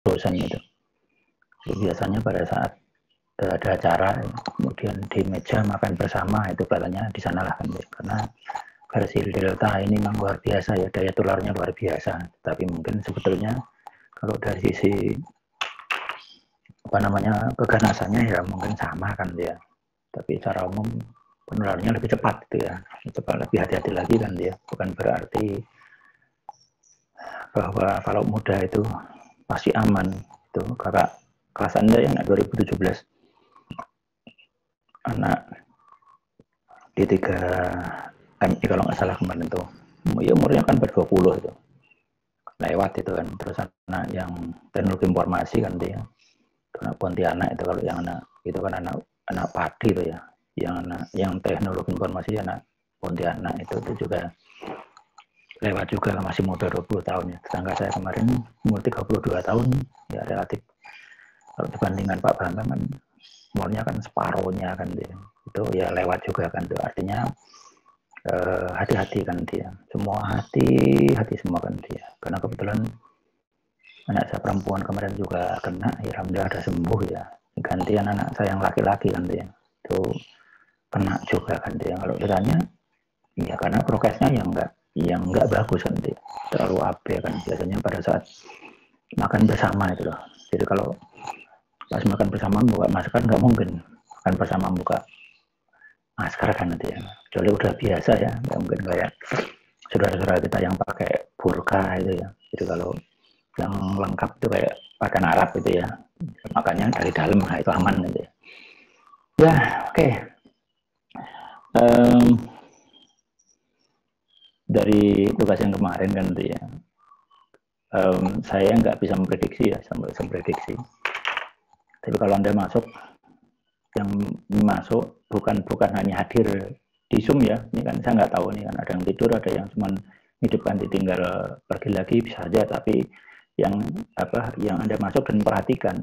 dosen itu. Jadi biasanya pada saat ada acara, kemudian di meja makan bersama itu katanya di sanalah kan, karena versi Delta ini memang luar biasa ya, daya tularnya luar biasa. Tapi mungkin sebetulnya kalau dari sisi keganasannya ya mungkin sama kan dia. Tapi secara umum penularannya lebih cepat gitu ya, cepat, lebih hati-hati lagi kan dia. Bukan berarti bahwa kalau muda itu pasti aman. Itu kakak kelas Anda yang 2017 anak di 3 MI kalau nggak salah kemarin tuh, ya umurnya kan ber-20 itu lewat itu kan. Terus anak yang teknologi informasi kan dia, anak Pontianak itu, kalau yang anak itu kan anak Padi itu ya, yang teknologi informasi anak Pontianak itu juga lewat juga, masih muda 20 tahun ya. Sedangkan saya kemarin umur 32 tahun ya, relatif kalau dibandingkan Pak Bambang kan umurnya kan separuhnya kan dia, itu ya lewat juga kan tuh. Artinya hati-hati kan dia, semua hati semua kan dia. Karena kebetulan anak saya perempuan kemarin juga kena, ya alhamdulillah ada sembuh ya. Gantian anak saya yang laki-laki kan dia, itu kena juga kan dia. Kalau ditanya, ya karena prokesnya yang enggak bagus kan dia, terlalu AB kan biasanya pada saat makan bersama itu loh. Jadi kalau pas makan bersama buka masker nggak mungkin makan bersama buka masker kan nanti ya. Kecuali udah biasa ya, nggak mungkin kayak saudara-saudara kita yang pakai burka itu ya. Jadi kalau yang lengkap itu kayak pakaian Arab itu ya, makanya dari dalam, nah itu aman gitu ya. Ya, oke. Dari tugas yang kemarin kan itu ya, saya nggak bisa memprediksi ya, sampai memprediksi. Tapi kalau Anda masuk, yang masuk bukan hanya hadir di Zoom ya, ini kan saya nggak tahu nih kan, ada yang tidur, ada yang cuma hidupkan ditinggal pergi lagi bisa aja. Tapi yang Anda masuk dan perhatikan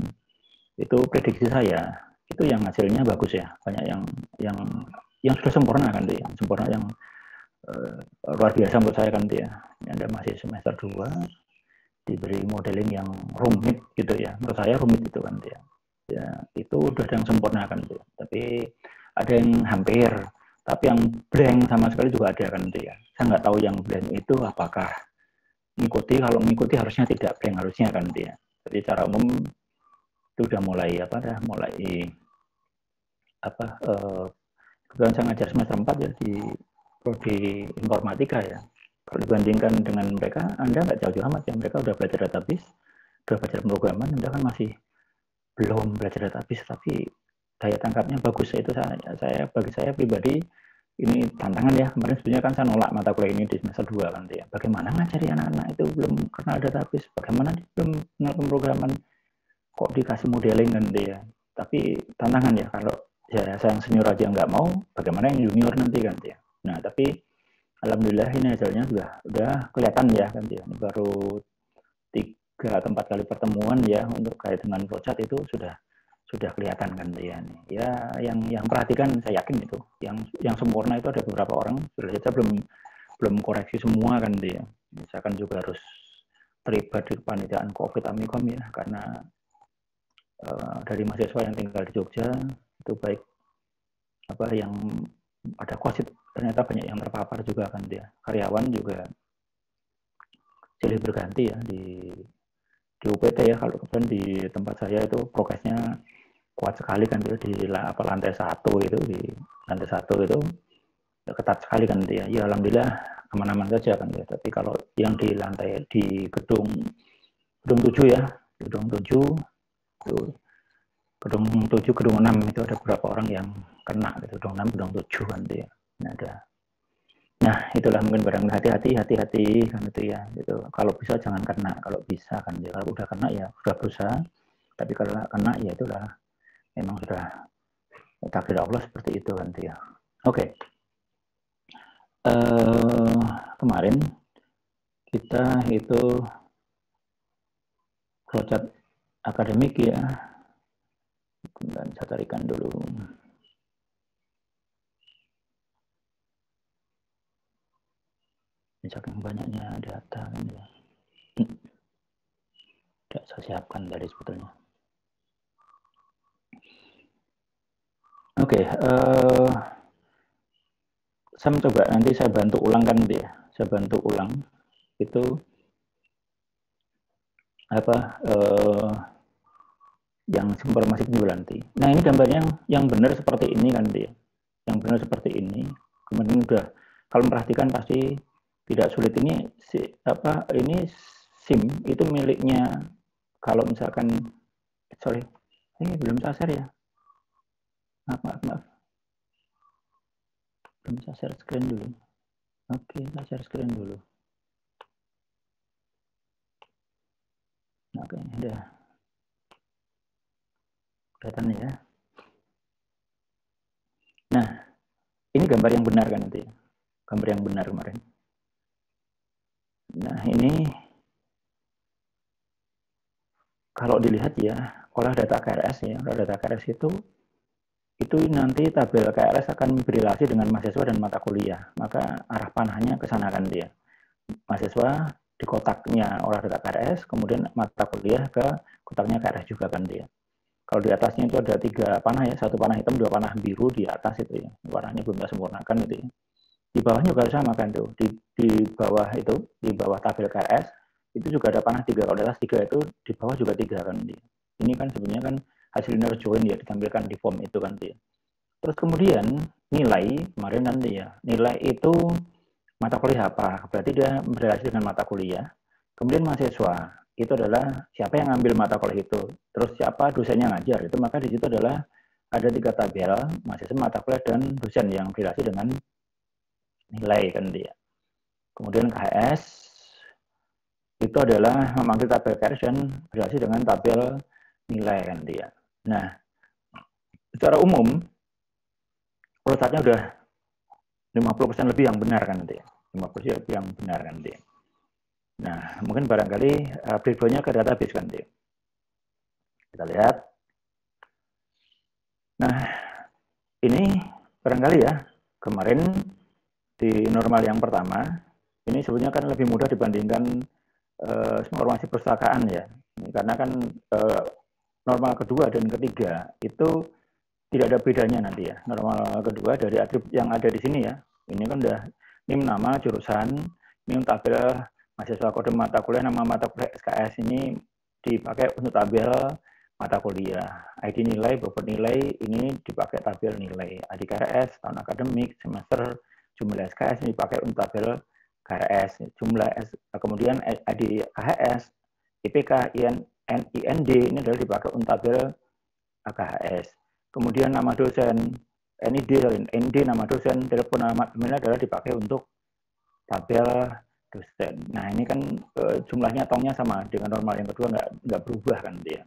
itu, prediksi saya itu yang hasilnya bagus ya, banyak yang sudah sempurna kan dia, yang sempurna, yang luar biasa menurut saya kan dia. Anda masih semester 2 diberi modeling yang rumit gitu ya, menurut saya rumit itu kan dia ya, itu udah ada yang sempurna kan dia. Tapi ada yang hampir, tapi yang blank sama sekali juga ada kan dia. Saya nggak tahu yang blank itu apakah mengikuti, kalau mengikuti harusnya tidak blank, harusnya kan dia. Jadi secara umum itu udah mulai kebetulan saya ngajar semester 4 ya di prodi informatika ya. Kalau dibandingkan dengan mereka, Anda nggak jauh-jauh amat ya. Mereka udah belajar database, udah belajar pemrograman, Anda kan masih belum belajar database, tapi daya tangkapnya bagus. Itu bagi saya pribadi ini tantangan ya. Kemarin sebenarnya kan saya nolak mata kuliah ini di semester 2 kan ya. Bagaimana ngajari anak-anak itu belum kenal database, bagaimana belum kenal pemrograman, kok dikasih modeling kan dia. Tapi tantangan ya, kalau ya saya yang senior aja nggak mau, bagaimana yang junior nanti kan dia. Nah, tapi alhamdulillah ini hasilnya udah kelihatan ya kan dia. Ini baru 3 atau 4 kali pertemuan ya untuk kait dengan flowchart itu sudah kelihatan kan dia nih. Ya yang perhatikan saya yakin itu. Yang sempurna itu ada beberapa orang, sudah saja belum koreksi semua kan dia. Misalkan juga harus terlibat di kepanitiaan Covid Amikom ya, karena dari mahasiswa yang tinggal di Jogja itu baik yang ada COVID, ternyata banyak yang terpapar juga kan dia. Karyawan juga silih berganti ya di UPT ya. Kalau kemudian di tempat saya itu prokesnya kuat sekali kan dia, di lantai 1 itu, di lantai 1 itu ketat sekali kan dia. Ya alhamdulillah aman-aman saja kan dia. Tapi kalau yang di lantai, di gedung 7 ya, gedung 7 itu, gedung 7, gedung 6 itu ada beberapa orang yang kena gitu. Gedung 6, gedung 7 kan dia. Nah, itulah mungkin barangkali hati-hati kan itu ya. Itu kalau bisa jangan kena, kalau bisa kan dia. Kalau udah kena ya sudah berusaha. Tapi kalau kena ya itulah memang sudah takdir Allah seperti itu kan dia. Oke. Kemarin kita itu flowchart akademik ya. Dan saya carikan dulu. Saking banyaknya data kan ya. Tidak saya siapkan tadi sebetulnya. Oke, saya mencoba, nanti saya bantu ulang kan nanti ya. Saya bantu ulang itu apa yang informasi nanti. Nah ini gambarnya yang benar seperti ini kan dia. Yang benar seperti ini. Kemudian udah kalau memperhatikan pasti tidak sulit. Ini ini SIM itu miliknya, kalau misalkan sorry ini belum saya share ya. Maaf. Belum saya share screen dulu. Oke, saya share screen dulu. Oke, udah. Kelihatan ya. Nah, ini gambar yang benar kan nanti. Gambar yang benar kemarin. Nah, ini kalau dilihat ya, olah data KRS ya, olah data KRS itu nanti tabel KRS akan berrelasi dengan mahasiswa dan mata kuliah. Maka arah panahnya ke sana kan dia. Mahasiswa di kotaknya olah data KRS, kemudian mata kuliah ke kotaknya KRS juga kan dia. Kalau di atasnya itu ada 3 panah ya, 1 panah hitam, 2 panah biru di atas itu ya. Warnanya belum sempurnakan gitu ya. Di bawahnya juga sama kan tuh. Di bawah itu, di bawah tabel KRS itu juga ada panah 3. Kalau di atas 3 itu di bawah juga 3 kan dia. Ini kan sebenarnya kan hasil inner join ya, ditampilkan di form itu kan dia. Terus kemudian nilai kemarin nanti ya. Nilai itu mata kuliah apa? Berarti dia berrelasi dengan mata kuliah. Kemudian mahasiswa itu adalah siapa yang ngambil mata kuliah itu. Terus siapa dosennya ngajar itu, maka di situ adalah ada 3 tabel, mahasiswa, mata kuliah, dan dosen yang berrelasi dengan nilai kan dia. Kemudian KS itu adalah memanggil tabel KRS dan berrelasi dengan tabel nilai kan dia. Nah, secara umum prosesnya udah 50% lebih yang benar kan nanti. 50% lebih yang benar kan nanti. Nah, mungkin barangkali previewnya ke database kan nanti. Kita lihat. Nah, ini barangkali ya, kemarin di normal yang pertama, ini sebenarnya kan lebih mudah dibandingkan informasi perpustakaan ya. Karena kan normal kedua dan ketiga itu tidak ada bedanya nanti ya. Normal kedua dari atribut yang ada di sini ya. Ini kan udah NIM nama jurusan, NIM tabel mahasiswa, kode mata kuliah, nama mata kuliah SKS ini dipakai untuk tabel mata kuliah. ID nilai, bobot nilai ini dipakai tabel nilai. ID KRS, tahun akademik, semester, jumlah SKS ini dipakai untuk tabel KRS. Jumlah kemudian ID KHS, IPK, IND ini adalah dipakai untuk tabel KHS. Kemudian nama dosen, NID, ND nama dosen, telepon nama email adalah dipakai untuk tabel dosen. Nah ini kan jumlahnya tongnya sama dengan normal yang kedua, nggak berubah kan dia.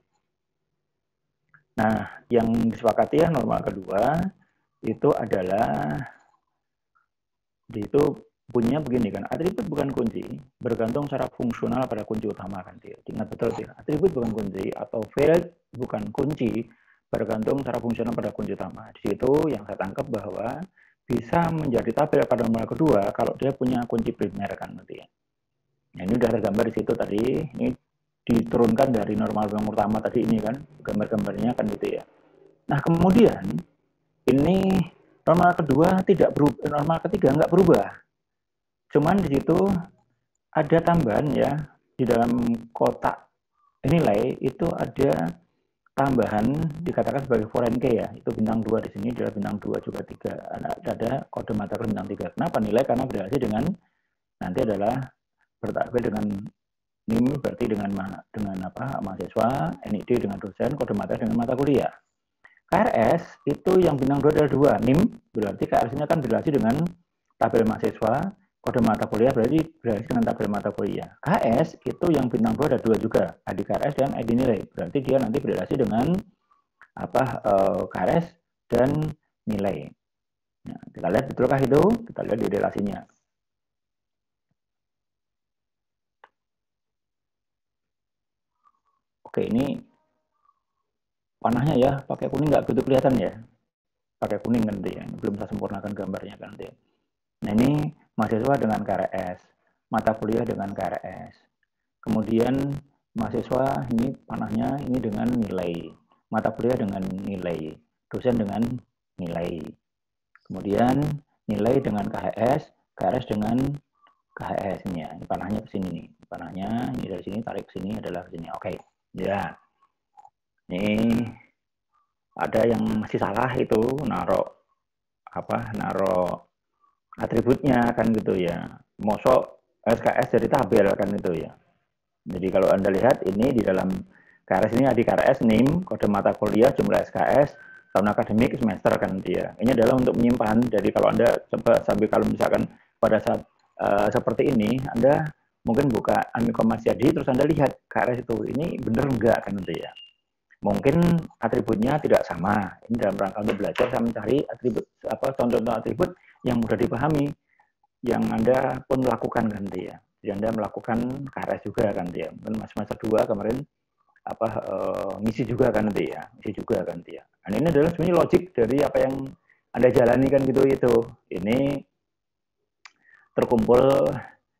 Nah yang disepakati ya normal kedua itu adalah itu bunyinya begini kan, atribut bukan kunci, bergantung secara fungsional pada kunci utama kan dia. Ingat betul ya, atribut bukan kunci atau field bukan kunci, bergantung secara fungsional pada kunci utama. Di situ yang saya tangkap bahwa bisa menjadi tabel pada normal kedua kalau dia punya kunci primer kan nanti ya. Nah ini udah tergambar di situ tadi, ini diturunkan dari normal yang pertama tadi ini kan, gambar-gambarnya kan gitu ya. Nah kemudian ini normal kedua tidak berubah, normal ketiga nggak berubah. Cuman di situ ada tambahan ya, di dalam kotak nilai itu ada tambahan dikatakan sebagai foreign key ya, itu bintang 2 di sini adalah bintang 2 juga 3, ada kode mata kuliah bintang 3. Kenapa nilai? Karena berarti dengan nanti adalah bertabel dengan NIM berarti dengan apa mahasiswa, NID dengan dosen, kode mata dengan mata kuliah. KRS itu yang bintang 2 adalah 2, NIM berarti KRS-nya kan berrelasi dengan tabel mahasiswa, kode mata kuliah berarti berrelasi dengan tabel mata kuliah. KS itu yang bintang 2 ada 2 juga, ID KRS dan ID nilai. Berarti dia nanti berrelasi dengan KRS dan nilai. Nah, kita lihat betulkah itu? Kita lihat di relasinya. Oke, ini panahnya ya, pakai kuning nggak begitu kelihatan ya. Pakai kuning kan dia, belum saya sempurnakan gambarnya kan dia. Nah ini mahasiswa dengan KRS, mata kuliah dengan KRS. Kemudian mahasiswa ini panahnya ini dengan nilai, mata kuliah dengan nilai, dosen dengan nilai, kemudian nilai dengan KHS, KRS dengan KHS ini ya, ini panahnya ke sini nih, panahnya ini dari sini tarik ke sini adalah ke sini, oke, ya, ini ada yang masih salah itu naruh atributnya kan gitu ya, mosok SKS dari tabel kan itu ya. Jadi kalau Anda lihat ini di dalam KRS ini ada KRS, NIM, kode mata kuliah, jumlah SKS, tahun akademik, semester kan dia. Ini adalah untuk menyimpan. Jadi kalau Anda coba sampai kalau misalkan pada saat seperti ini, Anda mungkin buka Amikom Mas Yadi, terus Anda lihat KRS itu, ini benar enggak kan itu ya. Mungkin atributnya tidak sama. Ini dalam rangka untuk belajar, saya mencari atribut contoh-contoh atribut yang mudah dipahami, yang Anda pun melakukan kan dia. Jadi Anda melakukan KRS juga kan dia. Mungkin semester 2 kemarin ngisi juga kan dia, Dan ini adalah sebenarnya logik dari apa yang Anda jalani kan gitu itu. Ini terkumpul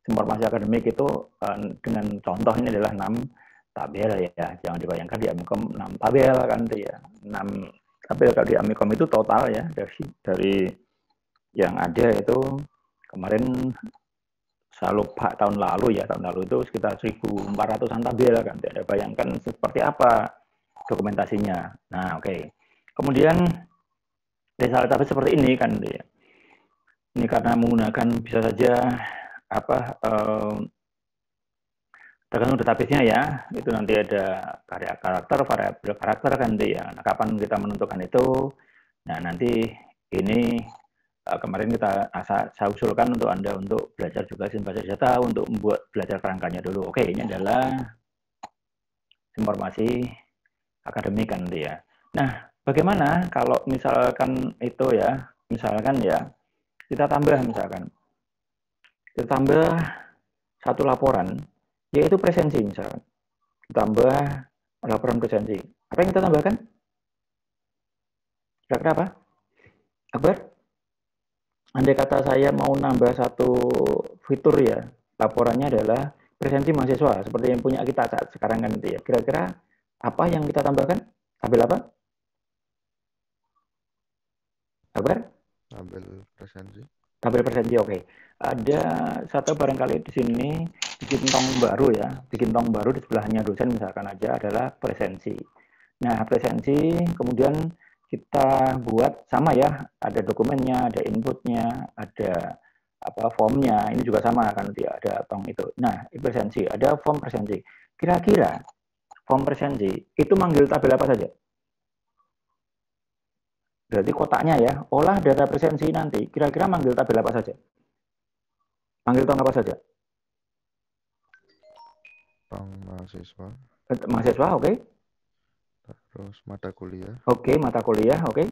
informasi akademik itu dengan contoh ini adalah 6 tabel ya. Jangan dibayangkan di Amikom 6 tabel kan ya. 6 tabel kalau di Amikom itu total ya dari yang ada itu kemarin saya lupa tahun lalu itu sekitar 1.400-an tabel kan. Anda bayangkan seperti apa dokumentasinya. Nah, oke. Kemudian misalnya tabel seperti ini kan ya. Ini karena menggunakan bisa saja tergantung database-nya ya. Itu nanti ada karakter, variabel karakter kan ya. Nah, kapan kita menentukan itu? Nah, nanti ini kemarin saya usulkan untuk Anda untuk belajar juga sistem basis data untuk membuat belajar kerangkanya dulu. Oke, ini adalah informasi akademik kan ya. Nah, bagaimana kalau misalkan itu ya, kita tambah satu laporan, yaitu presensi misalkan. Tambah laporan presensi. Apa yang kita tambahkan? Kira-kira apa? Akbar? Andai kata saya mau nambah satu fitur ya, laporannya adalah presensi mahasiswa, seperti yang punya kita saat sekarang kan itu ya. Kira-kira apa yang kita tambahkan? Tabel apa? Akbar? Tabel presensi, oke. Ada satu barangkali di sini bikin tong baru ya, di sebelahnya dosen misalkan aja adalah presensi. Nah, presensi kemudian kita buat sama ya, ada dokumennya, ada inputnya, ada formnya, ini juga sama kan dia ada tong itu. Nah, presensi, ada form presensi. Kira-kira form presensi itu manggil tabel apa saja? Berarti kotaknya ya, olah data presensi nanti, kira-kira manggil tabel apa saja? Manggil tong apa saja? Tong mahasiswa. Mahasiswa, oke. Terus mata kuliah. Oke, mata kuliah, oke.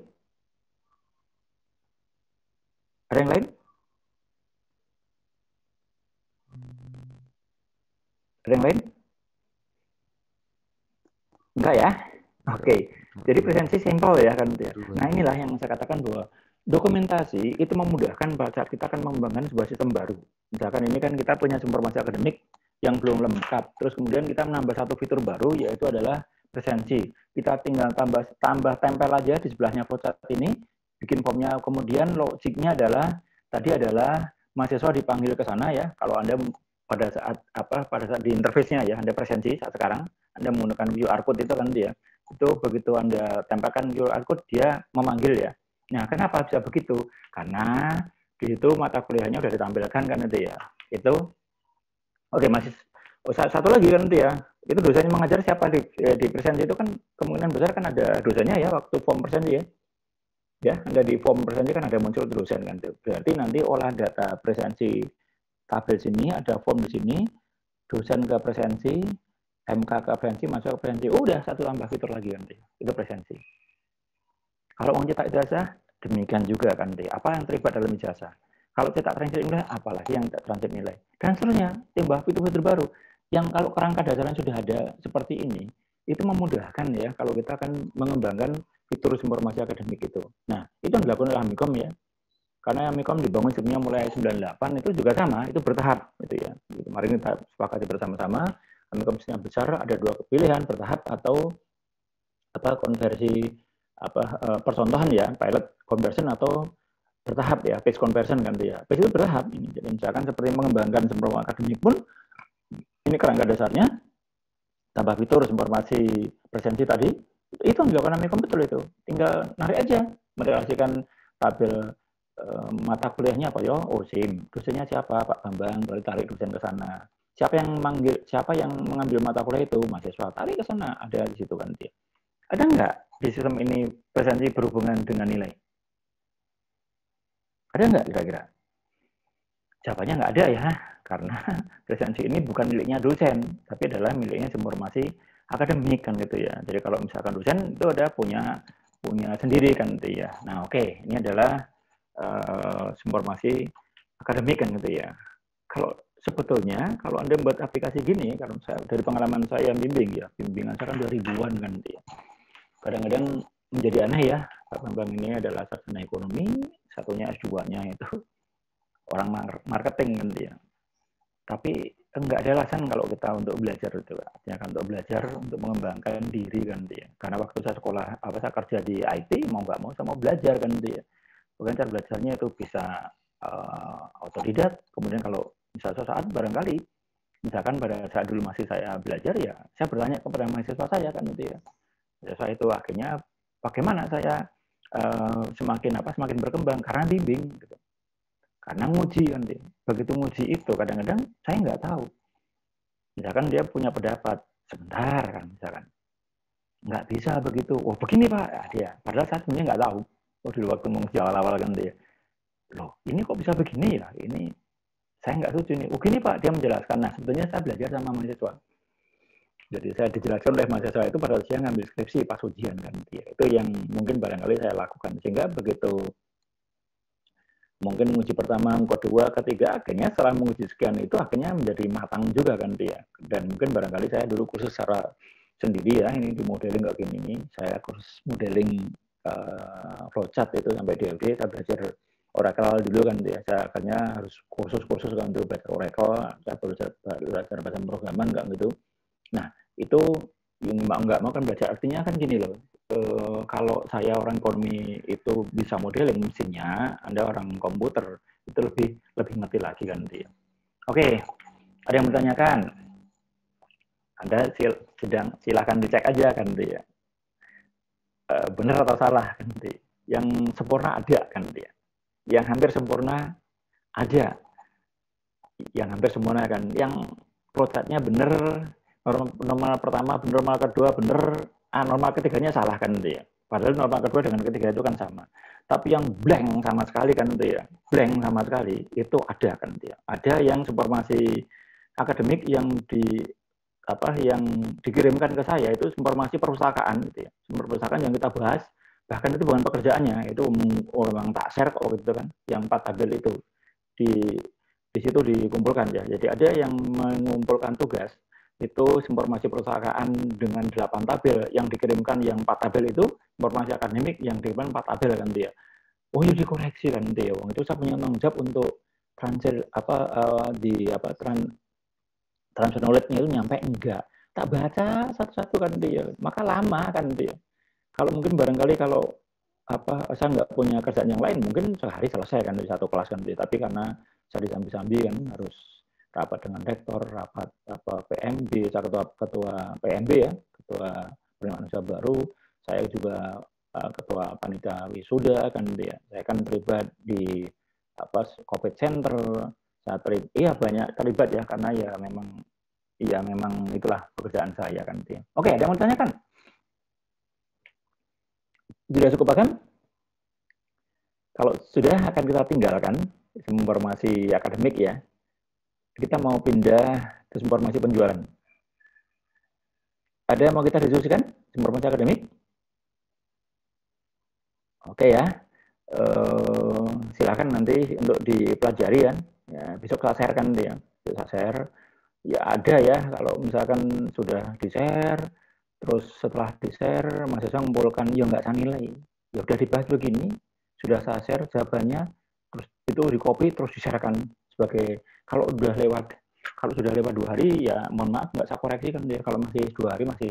Ada yang lain? Ada yang lain? Enggak ya? Oke. Jadi presensi simpel ya kan. Nah, inilah yang saya katakan bahwa dokumentasi itu memudahkan pada saat kita akan mengembangkan sebuah sistem baru. Misalkan ini kan kita punya informasi akademik yang belum lengkap. Terus kemudian kita menambah satu fitur baru yaitu adalah presensi. Kita tinggal tambah tempel aja di sebelahnya flowchart ini, bikin formnya. Kemudian logiknya adalah tadi adalah mahasiswa dipanggil ke sana ya. Kalau Anda pada saat di interface-nya ya, Anda presensi saat sekarang, Anda menggunakan QR code itu kan dia. Itu begitu Anda tempelkan QR code dia memanggil ya. Nah, kenapa bisa begitu? Karena di situ mata kuliahnya sudah ditampilkan kan itu ya. Itu oke, masih satu lagi kan itu ya. Itu dosennya mengajar siapa di presensi itu kan kemungkinan besar kan ada dosennya ya waktu form presensi ya. Ya, Anda di form presensi kan ada muncul dosen kan itu. Berarti nanti olah data presensi tabel sini ada form di sini, dosen ke presensi, MK ke presensi, masuk ke presensi. Udah satu tambah fitur lagi nanti. Itu presensi. Kalau mau cetak ijazah, demikian juga kan nanti. Apa yang terlibat dalam ijazah? Kalau cetak transkrip nilai, apalagi yang transkrip nilai. Dan seterusnya, tambah fitur-fitur baru. Yang kalau kerangka dasarnya sudah ada seperti ini, itu memudahkan ya kalau kita akan mengembangkan fitur informasi akademik itu. Nah, itu yang dilakukan oleh Amikom ya. Karena Amikom dibangun sebenarnya mulai 98 itu juga sama, itu bertahap gitu ya. Kemarin kita sepakati bersama-sama kompetensinya besar, ada 2 pilihan, bertahap atau konversi percontohan ya, pilot conversion atau bertahap ya, phase conversion kan dia. Phase itu bertahap ini. Jadi misalkan seperti mengembangkan sumber akademik pun ini kerangka dasarnya tambah fitur informasi presensi tadi itu yang dilakukan namanya komputer itu. Tinggal narik aja, merelasikan tabel mata kuliahnya apa ya? Oh, SIM. Dosennya siapa? Pak Bambang, lalu tarik dosen ke sana. Siapa yang mengambil mata kuliah itu? Mahasiswa. Tarik ke sana, ada di situ kan dia. Ada nggak di sistem ini presensi berhubungan dengan nilai? Ada nggak kira-kira? Jawabannya nggak ada ya, karena presensi ini bukan miliknya dosen, tapi adalah miliknya informasi akademik kan gitu ya. Jadi kalau misalkan dosen itu ada punya sendiri kan gitu ya. Nah oke, ini adalah informasi akademik kan gitu ya. Kalau sebetulnya kalau Anda membuat aplikasi gini, kalau saya dari pengalaman saya bimbing ya, bimbingan saya kan 2000-an kan gitu ya. Kadang-kadang menjadi aneh ya, Pak Bambang ini adalah sarjana ekonomi, satunya S2-nya itu orang marketing kan dia. Tapi enggak ada alasan kalau kita untuk belajar itu, artinya kan untuk belajar untuk mengembangkan diri kan dia. Karena waktu saya sekolah, saya kerja di IT, mau nggak mau saya mau belajar kan dia. Bukan cara belajarnya itu bisa otodidak. Kemudian kalau misalnya saat barangkali, misalkan pada saat dulu masih saya belajar ya, saya bertanya kepada mahasiswa saya kan dia. Saya itu akhirnya bagaimana saya semakin berkembang karena bimbing gitu. Karena nguji kan dia. Begitu nguji itu kadang-kadang saya nggak tahu. Misalkan dia punya pendapat sebentar kan misalkan. Nggak bisa begitu. Oh begini Pak ya, dia. Padahal saya sebenarnya nggak tahu. Oh di waktu menguji awal-awal kan dia. Loh ini kok bisa begini ya? Ini saya nggak setuju nih. Oh gini Pak dia menjelaskan. Nah sebetulnya saya belajar sama mahasiswa. Jadi saya dijelaskan oleh mahasiswa itu pada saya ngambil skripsi pas ujian kan dia. Itu yang mungkin barangkali saya lakukan sehingga begitu mungkin uji pertama, kedua, ketiga akhirnya setelah menguji sekian itu akhirnya menjadi matang juga kan dia. Dan mungkin barangkali saya dulu kursus secara sendiri ya, ini di modeling kayak gini nih. Saya kursus modeling flowchart itu sampai DLD saya belajar Oracle dulu kan dia. Saya akhirnya harus kursus-kursus kan untuk belajar Oracle, saya belajar bahasa pemrograman enggak gitu. Nah, itu yang nggak mau kan belajar artinya kan gini loh. Kalau saya orang ekonomi itu bisa modeling mesinnya, Anda orang komputer itu lebih ngerti lagi kan dia. Oke, ada yang bertanyakan? Anda silakan dicek aja kan dia. Benar atau salah kan dia. Yang sempurna ada kan dia. Yang hampir sempurna ada. Yang hampir sempurna kan. Yang flowchartnya benar, normal pertama benar, normal kedua benar, normal ketiganya salah kan dia. Padahal normal kedua dengan ketiga itu kan sama. Tapi yang blank sama sekali kan dia. Blank sama sekali itu ada kan dia. Ada yang informasi akademik yang dikirimkan ke saya itu informasi perpustakaan gitu ya. Sumber perpustakaan yang kita bahas bahkan itu bukan pekerjaannya, itu orang tak share kok gitu kan. Yang 4 tabel itu di situ dikumpulkan ya. Jadi ada yang mengumpulkan tugas itu informasi perpustakaan dengan 8 tabel yang dikirimkan yang 4 tabel itu informasi akademik yang dikirimkan 4 tabel kan dia. Oh ya dikoreksi kan dia. Itu saya punya tanggung jawab untuk transfer knowledge-nya itu nyampe enggak. Tak baca satu-satu kan dia. Maka lama kan dia. Kalau mungkin barangkali kalau saya nggak punya kerjaan yang lain mungkin sehari selesai kan di satu kelas kan dia. Tapi karena saya disambi-sambi kan harus rapat dengan rektor, rapat PMB, ketua PMB ya, ketua penerimaan mahasiswa baru, saya juga ketua panitia wisuda kan dia. Saya kan terlibat di COVID center, saya banyak terlibat ya karena ya memang itulah pekerjaan saya kan dia. Oke, ada yang mau ditanyakan? Sudah cukup kan? Kalau sudah akan kita tinggalkan informasi akademik ya. Kita mau pindah ke informasi penjualan. Ada yang mau kita diskusikan? Informasi akademik? Oke ya. Silakan nanti untuk dipelajari kan. Ya, besok saya share kan dia. Besok saya share. Ya ada ya kalau misalkan sudah di-share, terus setelah di-share mahasiswa mengumpulkan ya nggak saya nilai. Ya udah dibahas begini, sudah saya share jawabannya, terus itu di-copy terus di-sharekan sebagai kalau udah lewat kalau sudah lewat 2 hari ya mohon maaf nggak saya koreksi kan dia. Kalau masih 2 hari masih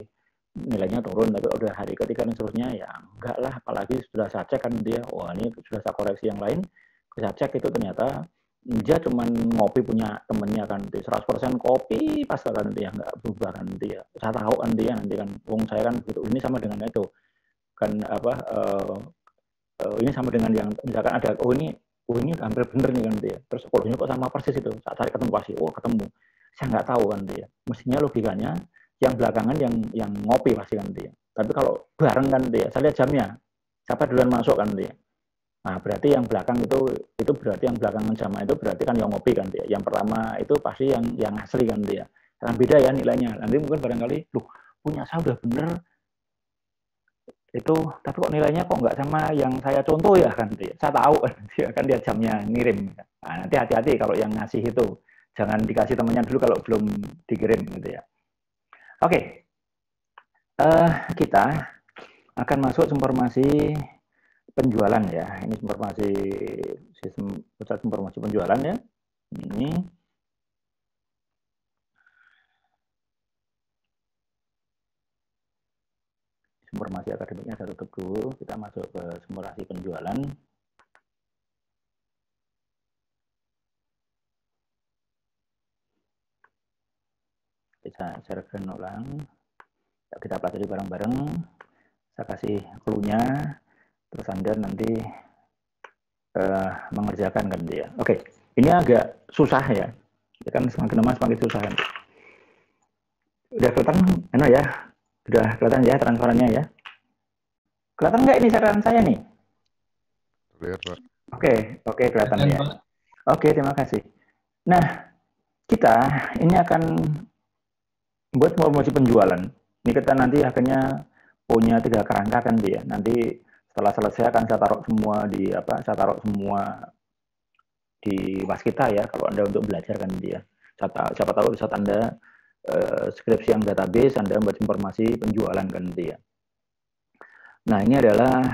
nilainya turun, tapi udah hari ketiga dan seterusnya ya enggak lah, apalagi sudah saya cek kan dia, wah ini sudah saya koreksi yang lain, saya cek itu ternyata dia cuma ngopi punya temennya kan, 100% kopi pas kan dia nggak berubah kan dia. Saya tahu kan dia nanti kan, wong saya kan gitu. Ini sama dengan itu kan apa ini sama dengan yang misalkan ada oh ini hampir bener nih kan dia. Terus ini kok sama persis itu. Saat cari ketemu pasti, oh ketemu. Saya nggak tahu kan dia. Mestinya logikanya yang belakangan yang ngopi pasti kan dia. Tapi kalau bareng kan dia, saya lihat jamnya. Siapa duluan masuk kan dia. Nah, berarti yang belakang itu berarti yang belakangan sama itu berarti kan yang ngopi kan dia. Yang pertama itu pasti yang asli kan dia. Karena beda ya nilainya. Nanti mungkin barangkali, loh punya saya udah bener itu, tapi kok nilainya kok nggak sama yang saya contoh ya kan dia. Saya tahu kan dia jamnya ngirim. Nah, nanti hati-hati kalau yang ngasih itu. Jangan dikasih temannya dulu kalau belum dikirim gitu ya. Oke, kita akan masuk informasi penjualan ya. Ini informasi sistem pusat informasi penjualan ya. Ini informasi akademiknya saya tutup dulu. Kita masuk ke simulasi penjualan. Saya share ulang. Kita pelajari bareng-bareng. Saya kasih clue-nya. Terus Anda nanti mengerjakan kan dia. Oke, ini agak susah ya. Kan semakin lama semakin susah kan. Udah kelihatan, ya? Udah kelihatan ya transparannya ya? Kelihatan nggak ini saran saya nih? Lihat, Pak. Oke, kelihatan ya. Oke, terima kasih. Nah, kita ini akan buat promosi penjualan. Ini kita nanti akhirnya punya 3 kerangka kan dia. Nanti setelah selesai akan saya taruh semua di Waskita ya, kalau Anda untuk belajar kan dia. Siapa tahu saat Anda skripsi yang database, Anda membuat informasi penjualan kan dia. Nah, ini adalah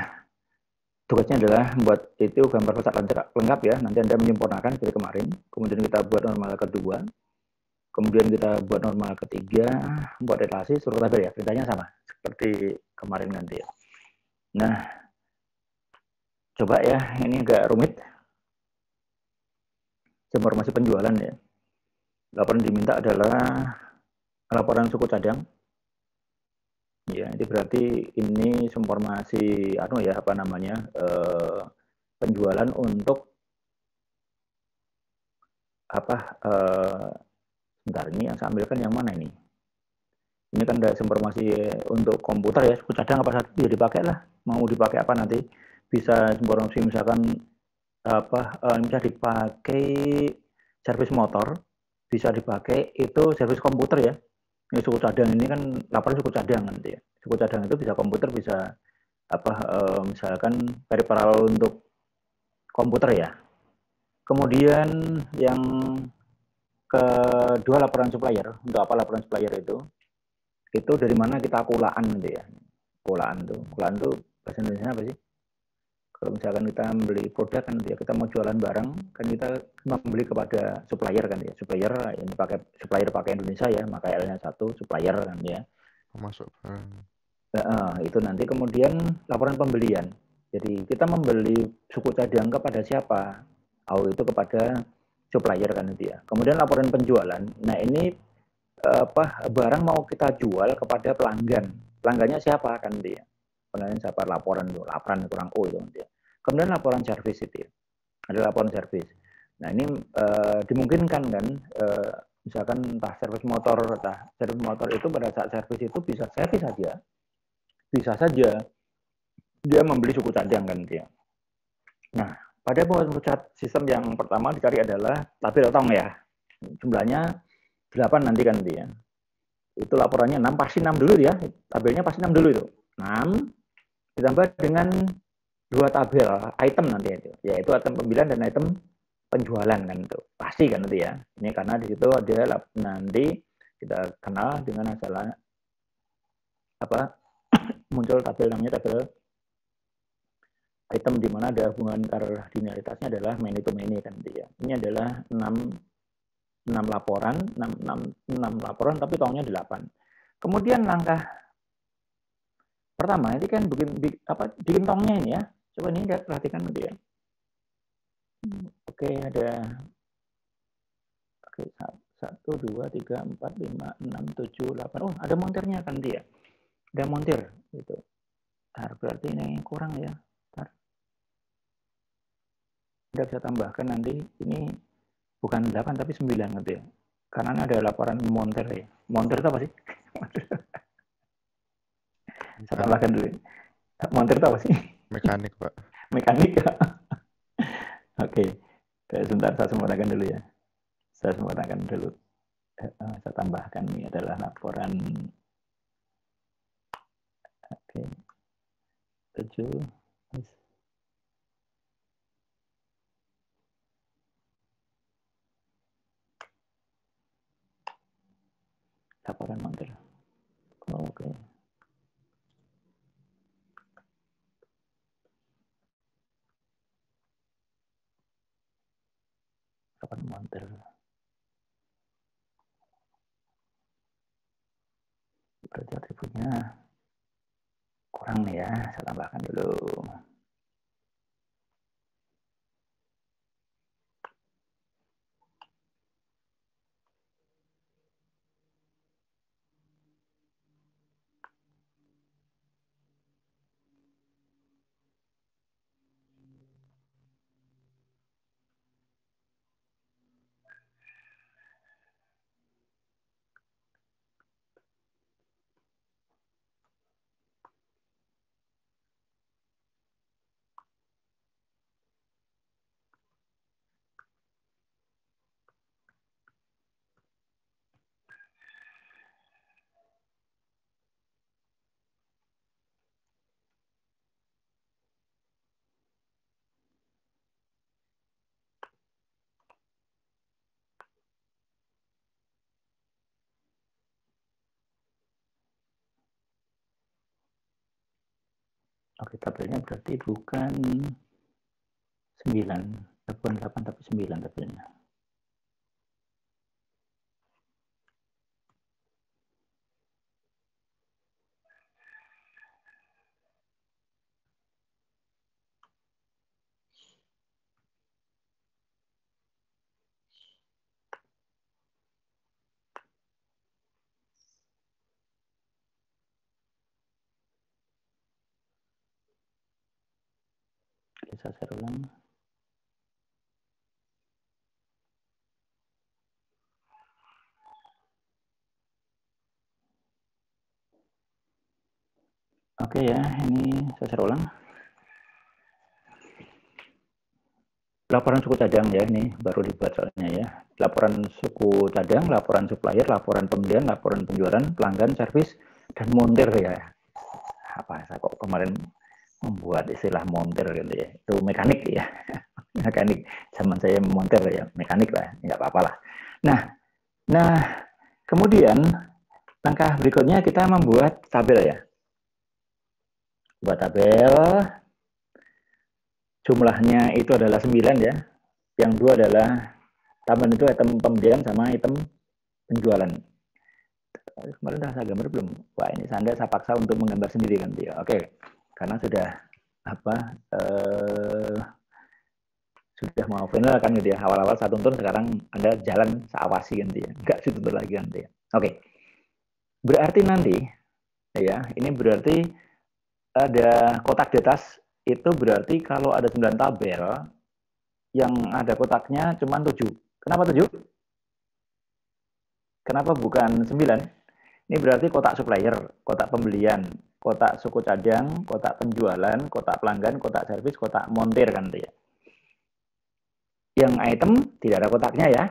tugasnya adalah membuat itu gambar kotak lengkap ya. Nanti Anda menyempurnakan seperti kemarin. Kemudian kita buat normal kedua. Kemudian kita buat normal ketiga, buat relasi, suruh tabel ya. Perintahnya sama seperti kemarin nanti ya. Nah, coba ya, ini agak rumit. Informasi penjualan ya. Laporan diminta adalah laporan suku cadang. Ya, ini berarti ini informasi penjualan untuk sebentar, ini yang saya ambilkan yang mana ini? Ini kan ada informasi untuk komputer ya, suku cadang apa saja bisa dipakai lah. Mau dipakai apa nanti? Bisa informasi misalkan bisa dipakai servis motor, bisa dipakai itu servis komputer ya. Ini suku cadang ini kan laporan suku cadang nanti ya. Suku cadang itu bisa komputer, bisa misalkan peripheral untuk komputer ya. Kemudian yang kedua laporan supplier. Untuk apa laporan supplier itu? Itu dari mana kita kulaan nanti ya. Kulaan tuh bahasa Indonesia apa sih? Kalau misalkan kita membeli produk kan ya, kita mau jualan barang kan kita membeli kepada supplier kan ya. Supplier ini pakai Indonesia ya, maka L-nya 1 supplier kan ya. Masuk barang. Itu nanti kemudian laporan pembelian. Jadi kita membeli suku cadang kepada siapa? Itu kepada supplier kan itu ya. Kemudian laporan penjualan. Nah, ini barang mau kita jual kepada pelanggan. Pelanggannya siapa kan dia? Pelanggan siapa? Laporan kurang O itu dia. Kemudian laporan servis itu ya. Ada laporan servis. Nah, ini dimungkinkan kan misalkan entah servis motor itu pada saat servis itu bisa servis saja. Bisa saja dia membeli suku cadang kan dia. Nah, pada pusat sistem yang pertama dicari adalah tabel tong ya. Jumlahnya 8 nanti kan dia. Itu laporannya 6, pasti 6 dulu ya. Tabelnya pasti 6 dulu itu. 6 ditambah dengan 2 tabel item nanti itu. Yaitu item pembelian dan item penjualan kan itu. Pasti kan nanti ya. Ini karena di situ ada nanti kita kenal dengan masalah muncul tabel namanya tabel item di mana ada hubungan kardinalitasnya adalah many to many kan dia. Ini adalah 6 laporan, 6 laporan, tapi tongnya 8. Kemudian langkah pertama, ini kan bikin tongnya ini ya. Coba ini lihat, perhatikan nanti ya. Oke, ada 1, 2, 3, 4, 5, 6, 7, 8. Oh, ada montirnya kan dia. Ada montir gitu. Berarti ini kurang ya. Anda bisa tambahkan nanti ini bukan 8 tapi 9 gitu ya. Karena ada laporan montir ya. Montir itu apa sih? Saya tambahkan dulu. Montir itu apa sih? Mekanik, Pak. Mekanik. Oke. Sebentar saya sempurnakan dulu ya. Saya tambahkan ini adalah laporan 7. Laporan montir. Oke. Laporan montir. Berarti atributnya kurang nih ya, saya tambahkan dulu. Oke, tabelnya berarti bukan 9, bukan 8 tapi 9 tabelnya. Bisa saya ulang. Oke ya, ini saya share ulang. Laporan suku cadang ya, ini baru dibuat soalnya ya. Laporan suku cadang, laporan supplier, laporan pembelian, laporan penjualan, pelanggan, servis, dan montir ya. Apa, saya kok kemarin membuat istilah montir gitu ya. Itu mekanik ya. Mekanik. Zaman saya montir ya, mekanik lah. Nggak apa-apa lah. Nah, kemudian langkah berikutnya kita membuat tabel ya. Buat tabel, jumlahnya itu adalah 9 ya. Yang 2 adalah tambahan itu item pembelian sama item penjualan. Kemarin udah saya gambar belum? Wah, ini saya paksa untuk menggambar sendiri kan dia. Oke. Karena sudah sudah mau final kan gitu ya. Awal-awal saya tuntun, sekarang Anda jalan seawasi kan dia. Enggak dituntun lagi kan dia. Oke. Berarti nanti ya, ini berarti ada kotak di atas, itu berarti kalau ada 9 tabel yang ada kotaknya cuma 7. Kenapa 7? Kenapa bukan 9? Ini berarti kotak supplier, kotak pembelian, kotak suku cadang, kotak penjualan, kotak pelanggan, kotak servis, kotak montir kan ya. Yang item tidak ada kotaknya ya.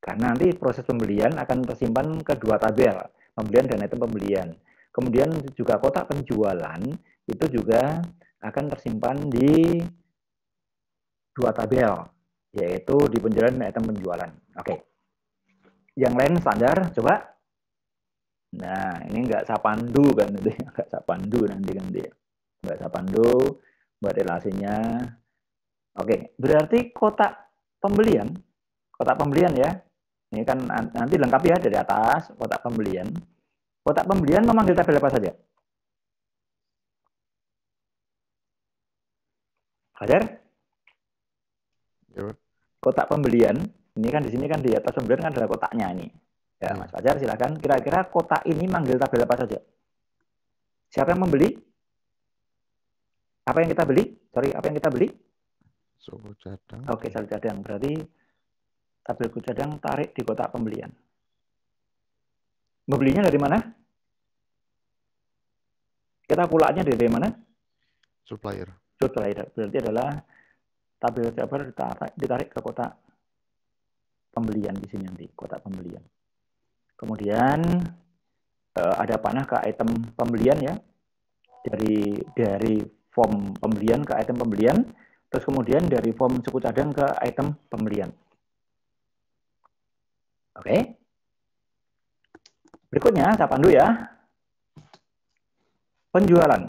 Karena nanti proses pembelian akan tersimpan ke 2 tabel, pembelian dan item pembelian. Kemudian juga kotak penjualan itu juga akan tersimpan di 2 tabel, yaitu di penjualan dan item penjualan. Oke. Yang lain standar, coba. Nah, ini nggak sapandu kan, nggak sapandu nanti kan dia. Nggak sapandu, buat relasinya. Oke, berarti kotak pembelian ya, Ini kan nanti lengkap ya dari atas, kotak pembelian. Kotak pembelian memanggil tabel apa saja? Fajar? Ya, Pak. Kotak pembelian, ini kan di sini kan di atas pembelian kan ada kotaknya ini. Ya, Mas Fajar silakan. Kira-kira kotak ini manggil tabel apa saja? Siapa yang membeli? Apa yang kita beli? Sorry, apa yang kita beli? Suku cadang. Oke, suku cadang. Berarti tabel suku cadang tarik di kotak pembelian. Membelinya dari mana? Kita pulaknya dari mana? Supplier. Supplier. Berarti adalah tabel sabar ditarik ke kotak pembelian di sini nanti, kotak pembelian. Kemudian ada panah ke item pembelian ya. Dari form pembelian ke item pembelian, terus kemudian dari form suku cadang ke item pembelian. Oke. Berikutnya saya pandu ya. Penjualan.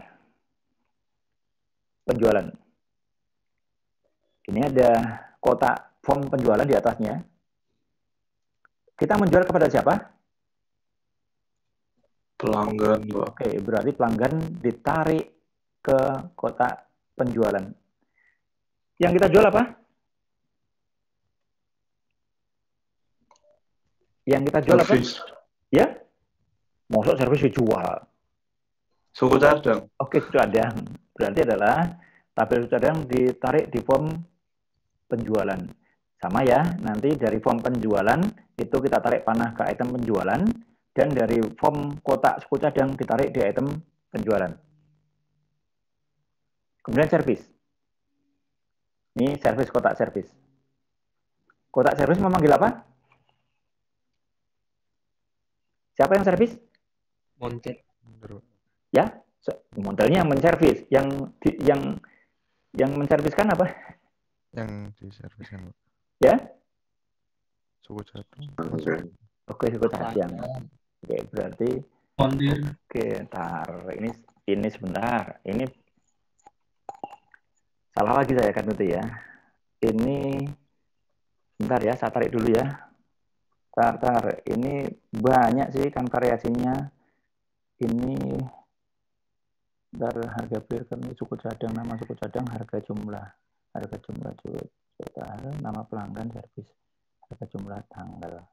Ini ada kotak form penjualan di atasnya. Kita menjual kepada siapa? Pelanggan, Pak. Oke, berarti pelanggan ditarik ke kotak penjualan. Yang kita jual apa? Yang kita jual Servis. apa? Ya? Maksud servis dijual. Suku cadang. Oke, suku cadang. Berarti adalah tabel suku cadang ditarik di form penjualan. Sama ya, nanti dari form penjualan itu kita tarik panah ke item penjualan, dan dari form kotak suku cadang ditarik di item penjualan. Kemudian servis. Ini servis, kotak servis. Kotak servis memanggil apa? Siapa yang servis? Montir. Ya, modelnya yang menservis. Yang menserviskan apa? Yang diserviskan, Pak. Ya? Suku cadang. Oke, suku cadang. Oke, berarti Montir. oke, tar. Ini sebentar. Ini salah lagi saya kan itu ya. Ini bentar ya, saya tarik dulu ya. Tar. Ini banyak sih kan variasinya. Ini dari harga beli kami suku cadang, nama suku cadang, harga jumlah juta, nama pelanggan, servis, harga jumlah, tanggal.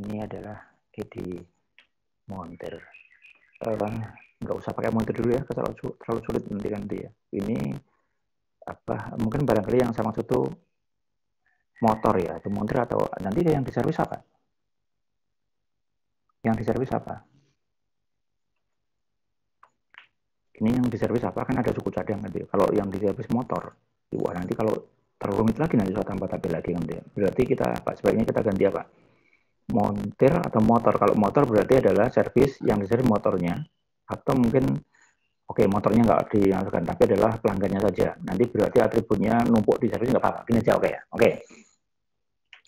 Ini adalah di montir. Nggak usah pakai montir dulu ya, terlalu sulit nanti ya. Ini apa? Mungkin barangkali yang saya maksud itu motor ya, atau montir, atau nanti yang diservis apa? Yang diservis apa? Ini yang diservis apa? Kan ada suku cadang nanti. Kalau yang diservis motor, wah nanti kalau terlalu rumit lagi nanti saya tambah tabel lagi nanti. Berarti kita sebaiknya kita ganti apa? Montir atau motor. Kalau motor berarti adalah servis yang diservis motornya, atau mungkin motornya nggak dilakukan, tapi adalah pelanggannya saja. Nanti berarti atributnya numpuk di servis nggak apa-apa. Gini aja oke.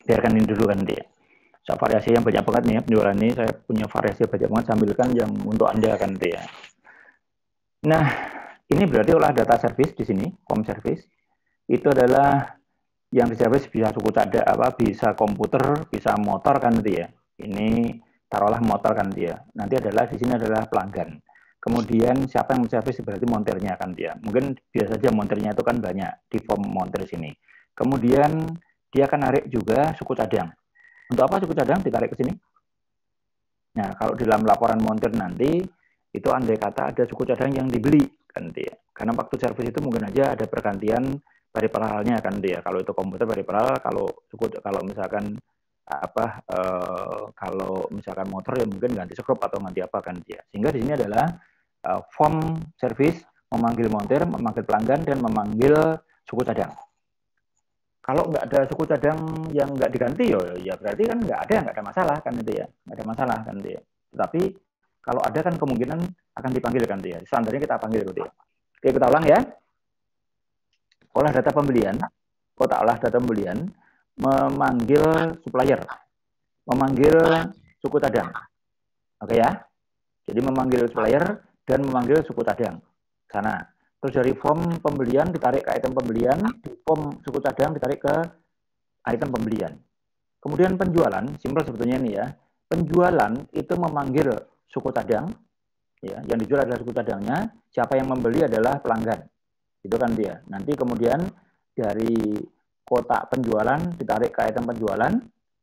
Biarkan ini dulu kan nanti. So, variasi yang banyak banget nih ya, penjualan ini saya punya variasi banyak banget, sambilkan yang untuk Anda kan nanti ya. Nah, ini berarti olah data service di sini, form service. Itu adalah yang diservis bisa suku cadang, bisa komputer, bisa motor kan nanti ya. Ini taruhlah motor kan dia. Nanti adalah di sini adalah pelanggan. Kemudian siapa yang menservis berarti montirnya kan dia. Mungkin biasa saja montirnya itu kan banyak di form montir sini. Kemudian dia akan narik juga suku cadang. Untuk apa suku cadang ditarik ke sini? Nah, kalau dalam laporan montir nanti itu andai kata ada suku cadang yang dibeli kan dia. Karena waktu servis itu mungkin aja ada pergantian periperalnya kan dia. Kalau itu komputer periperal, kalau misalkan kalau misalkan motor ya mungkin ganti skrup atau ganti apa kan dia. Sehingga di sini adalah form service memanggil montir, memanggil pelanggan, dan memanggil suku cadang. Kalau nggak ada suku cadang yang nggak diganti ya berarti kan nggak ada masalah kan itu ya, nggak ada masalah kan dia. Tetapi kalau ada kan kemungkinan akan dipanggil kan dia. Standarnya kita panggil gitu ya. Oke, kita ulang ya. Olah data pembelian, kotak olah data pembelian memanggil supplier, memanggil suku cadang. Oke ya. Jadi memanggil supplier dan memanggil suku cadang. Sana. Terus dari form pembelian ditarik ke item pembelian, di form suku cadang ditarik ke item pembelian. Kemudian penjualan, simpel sebetulnya ini ya. Penjualan itu memanggil suku cadang, ya, yang dijual adalah suku cadangnya, siapa yang membeli adalah pelanggan. Itu kan dia. Nanti kemudian dari kotak penjualan ditarik ke item penjualan,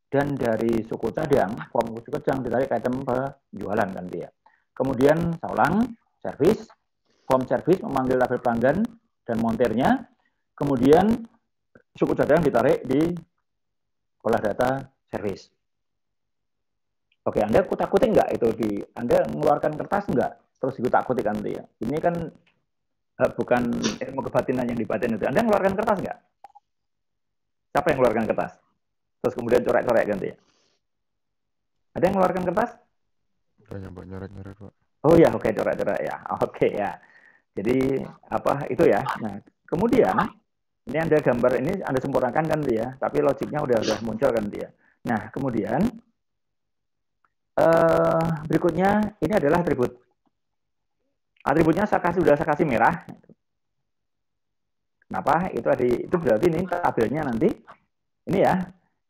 dan dari suku cadang, form suku cadang ditarik ke item penjualan kan dia. Kemudian saya ulang, service, form service memanggil tabel pelanggan dan montirnya, kemudian suku cadang ditarik di olah data service. Oke, Anda kutak-kutik nggak itu Anda mengeluarkan kertas nggak? Terus dikutak-kutik kan dia. Ini kan bukan ilmu kebatinan yang dibatin itu. Anda mengeluarkan kertas nggak? Siapa yang mengeluarkan kertas? Terus kemudian coret-coret ganti ya. Ada yang mengeluarkan kertas? Udah yang nyoret-nyoret, Pak. Oh ya, oke, coret-coret ya. Oke ya. Jadi apa itu ya. Nah, kemudian ini Anda gambar ini Anda sempurnakan kan dia, tapi logiknya udah muncul kan dia. Nah, kemudian berikutnya ini adalah atribut. Atributnya sudah saya kasih merah. Kenapa? Itu berarti ini tabelnya nanti ini ya.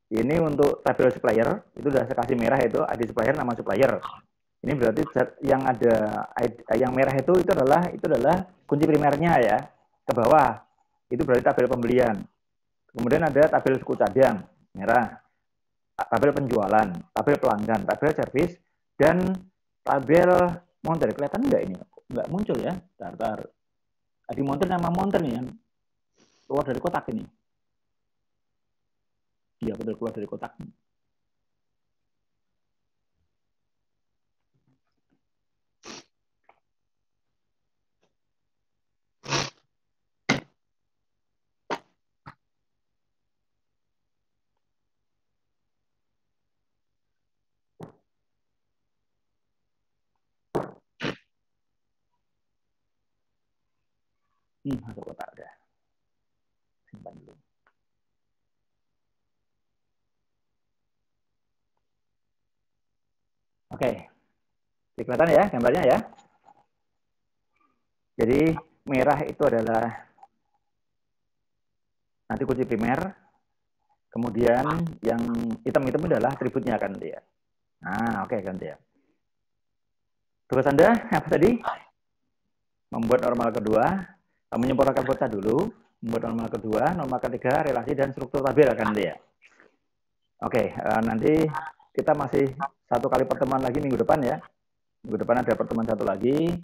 Ini untuk tabel supplier, itu sudah saya kasih merah itu ID supplier, nama supplier. Ini berarti yang merah itu adalah kunci primernya ya, ke bawah. Itu berarti tabel pembelian. Kemudian ada tabel suku cadang, merah. Tabel penjualan, tabel pelanggan, tabel service, dan tabel montir. Kelihatan enggak ini? Enggak muncul ya. Bentar. Di montir nama montir nih yang keluar dari kotak ini. Iya, betul, keluar dari kotak. Masuk kotak udah. Simpan dulu. Oke. Kelihatan ya gambarnya ya. Jadi merah itu adalah nanti kunci primer. Kemudian yang hitam-hitam adalah atributnya kan dia. Nah, oke kan dia. Tugas Anda apa tadi? Membuat normal kedua, menyempurnakan kota dulu, membuat normal kedua, normal ketiga, relasi dan struktur tabel kan dia. Oke, nanti kita masih satu kali pertemuan lagi minggu depan ya. Minggu depan ada pertemuan satu lagi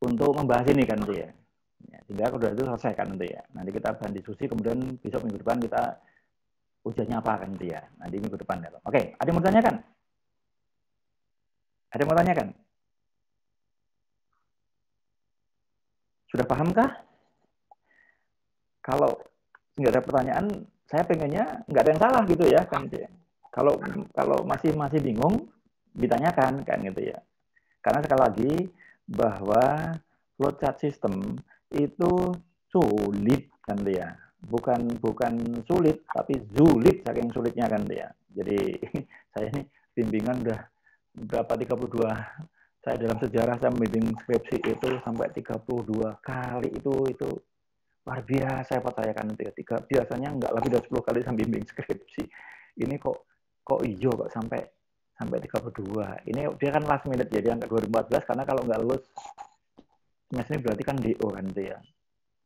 untuk membahas ini kan dia. Ya, tinggal udah itu selesai kan nanti ya. Nanti kita bahan diskusi, kemudian besok minggu depan kita ujiannya apa kan dia. Nanti minggu depan ya. Oke, ada yang mau tanyakan? Ada yang mau tanyakan? Sudah pahamkah? Kalau nggak ada pertanyaan, saya pengennya nggak ada yang salah gitu ya kan dia. Kalau masih bingung, ditanyakan kan gitu ya. Karena sekali lagi bahwa flowchart system itu sulit kan dia. Bukan sulit, tapi sulit saking sulitnya kan dia. Jadi saya ini bimbingan udah berapa 32. Saya dalam sejarah saya membimbing skripsi itu sampai 32 kali itu luar biasa saya percayakan tiga biasanya nggak lebih dari 10 kali saya bimbing skripsi. Ini kok hijau kok sampai 32. Ini dia kan last minute jadi angka 2014 karena kalau nggak lulus semester ini berarti kan DO kan dia.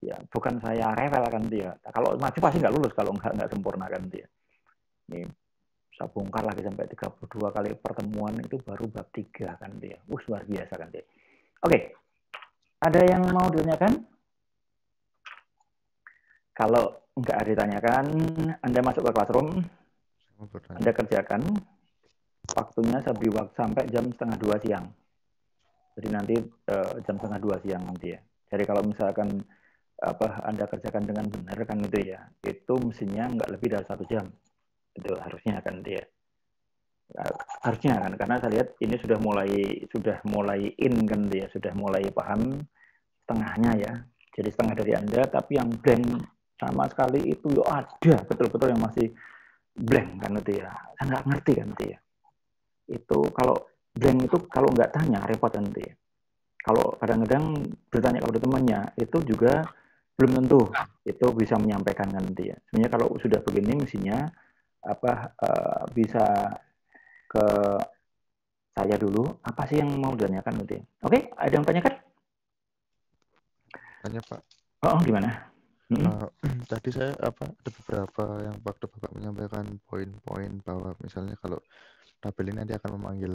Ya, bukan saya rewel kan dia. Kalau maju pasti nggak lulus kalau nggak sempurna kan dia. Ini saya bongkar lagi sampai 32 kali pertemuan itu baru bab 3 kan dia. Luar biasa kan dia. Oke. Ada yang mau ditanyakan? Kalau nggak ada ditanyakan, Anda masuk ke classroom, Anda kerjakan. Waktunya saya beri waktu sampai jam 1:30 siang. Jadi nanti jam 1:30 siang nanti ya. Jadi kalau misalkan Anda kerjakan dengan benar kan itu ya, itu mestinya nggak lebih dari 1 jam. Itu harusnya kan dia. Harusnya kan, karena saya lihat ini sudah mulai in kan dia, sudah mulai paham setengahnya ya. Jadi setengah dari Anda, tapi yang blank sama sekali itu ada betul-betul yang masih blank kan itu ya. Saya nggak ngerti kan itu ya. Itu kalau blank itu kalau nggak tanya repot nanti ya. Kalau kadang-kadang bertanya kepada temannya itu juga belum tentu itu bisa menyampaikan nanti ya. Sebenarnya kalau sudah begini mestinya bisa ke saya dulu, apa sih yang mau ditanyakan nanti. Oke, ada yang tanyakan? Tanya Pak. Oh, gimana? Tadi saya ada beberapa yang waktu Bapak menyampaikan poin-poin bahwa misalnya kalau tabel ini nanti akan memanggil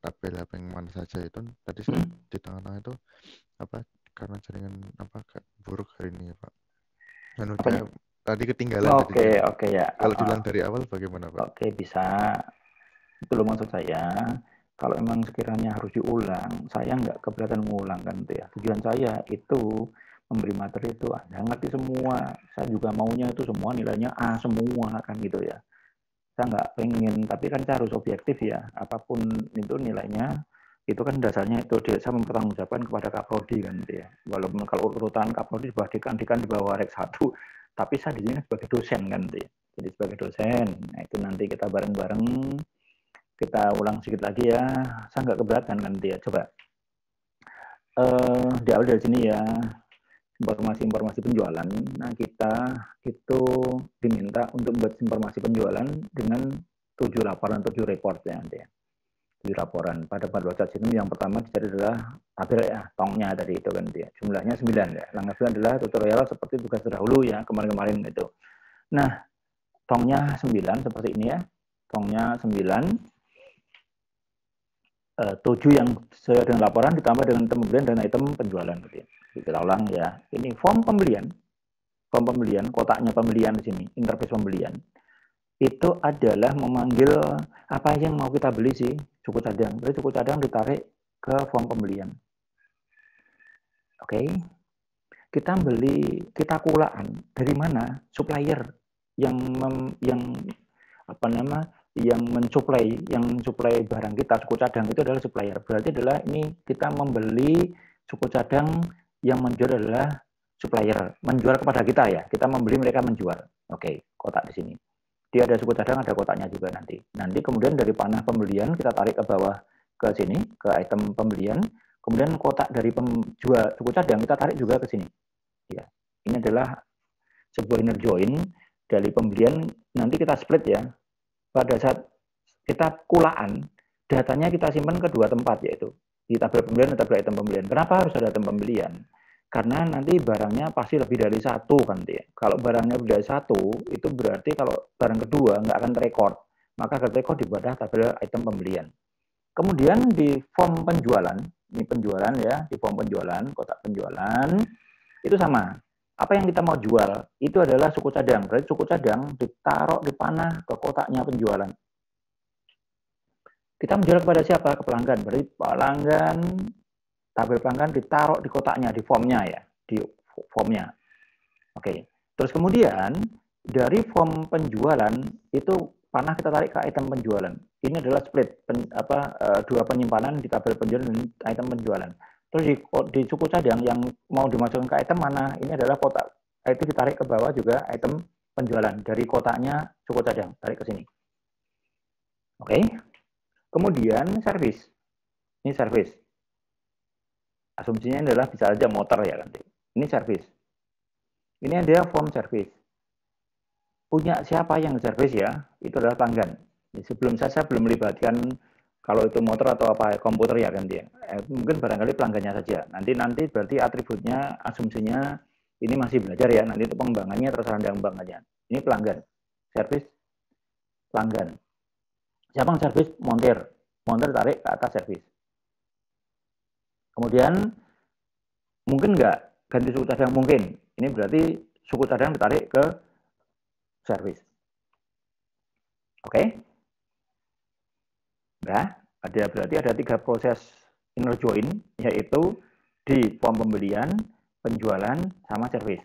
tabel apa yang mana saja itu. Tadi saya di tengah-tengah itu karena jaringan buruk hari ini ya Pak. Saya tadi ketinggalan. Oke ya. Kalau diulang dari awal bagaimana Pak? Oke, bisa. Itu loh maksud saya. Kalau memang sekiranya harus diulang, saya nggak keberatan mengulang kan itu ya. Tujuan saya itu memberi materi itu Anda ngerti semua. Saya juga maunya itu semua nilainya A semua kan gitu ya. Saya nggak pengen, tapi kan saya harus objektif ya. Apapun itu nilainya, itu kan dasarnya itu saya mempertanggungjawabkan kepada Kaprodi kan gitu ya. Walaupun kalau urutan Kaprodi di bawah Rek 1, tapi saya di sini sebagai dosen kan gitu ya. Jadi sebagai dosen, nah itu nanti kita bareng-bareng kita ulang sedikit lagi ya. Saya nggak keberatan kan dia. Coba di awal dari sini ya, informasi penjualan. Nah, kita itu diminta untuk membuat informasi penjualan dengan 7 laporan, 7 report ya nanti ya. 7 laporan. Pada website sistem yang pertama dicari adalah tabel ya, tongnya tadi itu kan dia. Jumlahnya 9 ya. Langkah adalah tutorial seperti tugas terdahulu ya, kemarin-kemarin itu. Nah, tongnya 9 seperti ini ya. Tongnya 9. 7 yang sesuai dengan laporan ditambah dengan item pembelian dan item penjualan. Kita ulang ya. Ini form pembelian, kotaknya pembelian di sini, interface pembelian. Itu adalah memanggil apa yang mau kita beli sih, suku cadang. Jadi suku cadang ditarik ke form pembelian. Oke. Kita kulaan dari mana? Supplier yang mensuplai barang kita, suku cadang itu adalah supplier. Berarti adalah ini kita membeli suku cadang, yang menjual adalah supplier, menjual kepada kita ya. Kita membeli, mereka menjual. Oke, kotak di sini. Dia ada suku cadang, ada kotaknya juga nanti. Nanti kemudian dari panah pembelian kita tarik ke bawah ke sini, ke item pembelian. Kemudian kotak dari penjual suku cadang kita tarik juga ke sini. Ya, ini adalah sebuah inner join dari pembelian. Nanti kita split ya. Pada saat kita kulaan, datanya kita simpan ke 2 tempat, yaitu di tabel pembelian dan tabel item pembelian. Kenapa harus ada item pembelian? Karena nanti barangnya pasti lebih dari 1 kan ya. Kalau barangnya lebih dari 1, itu berarti kalau barang kedua nggak akan terekord. Maka akan terekord di pada tabel item pembelian. Kemudian di form penjualan, ini penjualan ya, di form penjualan, kotak penjualan, itu sama. Apa yang kita mau jual itu adalah suku cadang. Berarti suku cadang ditaruh di panah ke kotaknya penjualan. Kita menjual kepada siapa? Ke pelanggan. Berarti pelanggan, tabel pelanggan ditaruh di kotaknya, di formnya ya, di formnya. Oke. Terus kemudian dari form penjualan itu panah kita tarik ke item penjualan. Ini adalah split dua penyimpanan di tabel penjualan dan item penjualan. Terus di suku cadang yang mau dimasukkan ke item mana, ini adalah kotak. Itu ditarik ke bawah juga item penjualan. Dari kotaknya suku cadang, tarik ke sini. Oke. Kemudian servis. Ini servis. Asumsinya adalah bisa aja motor ya nanti. Ini servis. Ini ada form servis. Punya siapa yang servis ya? Itu adalah pelanggan. Sebelum saya belum melibatkan kalau itu motor atau apa komputer ya kan dia. Mungkin barangkali pelanggannya saja. Nanti berarti atributnya, asumsinya ini masih belajar ya. Nanti itu pengembangannya terserah pengembangannya. Ini pelanggan, servis, pelanggan. Siapa yang servis? Montir. Montir tarik ke atas servis. Kemudian mungkin nggak ganti suku cadang mungkin. Ini berarti suku cadang ditarik ke servis. Oke? Nah, berarti ada 3 proses inner join, yaitu di form pembelian, penjualan, sama servis.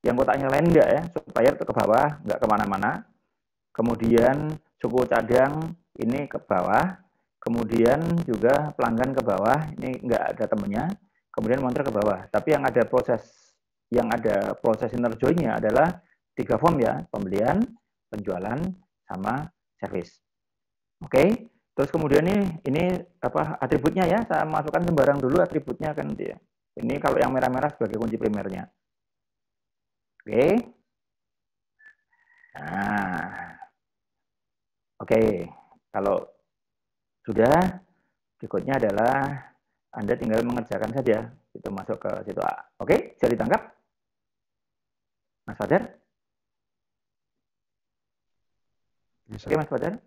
Yang kotaknya lain enggak ya, supplier ke bawah, enggak kemana-mana. Kemudian suku cadang ini ke bawah, kemudian juga pelanggan ke bawah, ini enggak ada temennya, kemudian montir ke bawah. Tapi yang ada proses inner join-nya adalah 3 form ya, pembelian, penjualan, sama servis. Oke? Terus kemudian ini atributnya ya, saya masukkan sembarang dulu atributnya kan dia. Ini kalau yang merah-merah sebagai kunci primernya. Oke. Nah, oke. Kalau sudah, berikutnya adalah Anda tinggal mengerjakan saja. Itu masuk ke situ A. Oke, bisa ditangkap? Mas Fajar? Bisa. Oke, Mas Fajar?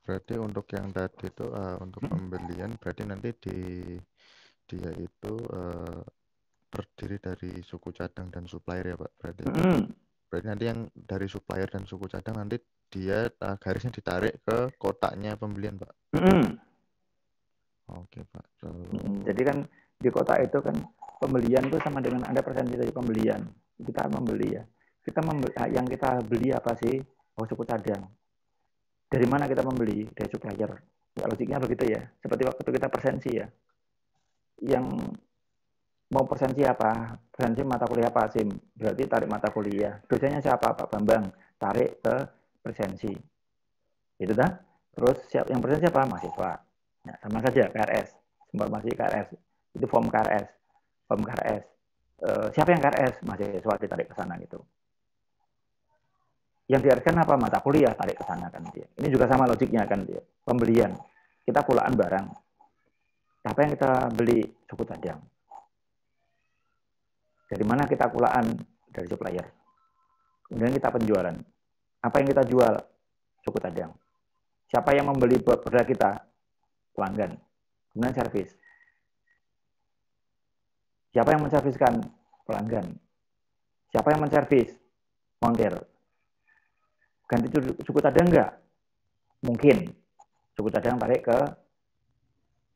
Berarti untuk yang tadi itu untuk pembelian berarti nanti dia itu terdiri dari suku cadang dan supplier ya Pak. Berarti nanti yang dari supplier dan suku cadang nanti dia garisnya ditarik ke kotaknya pembelian Pak. Oke Pak. Jadi kan di kotak itu kan pembelian itu sama dengan ada persentase dari pembelian. Kita membeli ya. Yang kita beli apa sih? Oh, suku cadang. Dari mana kita membeli? Dari supplier. Ya, logiknya begitu ya. Seperti waktu kita persensi ya. Yang mau persensi apa? Persensi mata kuliah apa SIM? Berarti tarik mata kuliah. Dosanya siapa? Pak Bambang. Tarik ke persensi. Itu dah. Terus yang persen siapa? Mahasiswa. Nah, sama saja KRS. Informasi KRS. Itu form KRS. Form KRS. Siapa yang KRS? Mahasiswa ditarik ke sana gitu. Yang diartikan apa? Mata kuliah tarik ke sana kan dia. Ini juga sama logiknya kan dia. Pembelian. Kita kulaan barang. Apa yang kita beli? Suku cadang. Dari mana kita kulaan? Dari supplier. Kemudian kita penjualan. Apa yang kita jual? Suku cadang. Siapa yang membeli produk kita? Pelanggan. Kemudian servis. Siapa yang menserviskan? Pelanggan. Siapa yang menservis? Montir. Ganti suku cadang enggak? Mungkin. Suku cadang tarik ke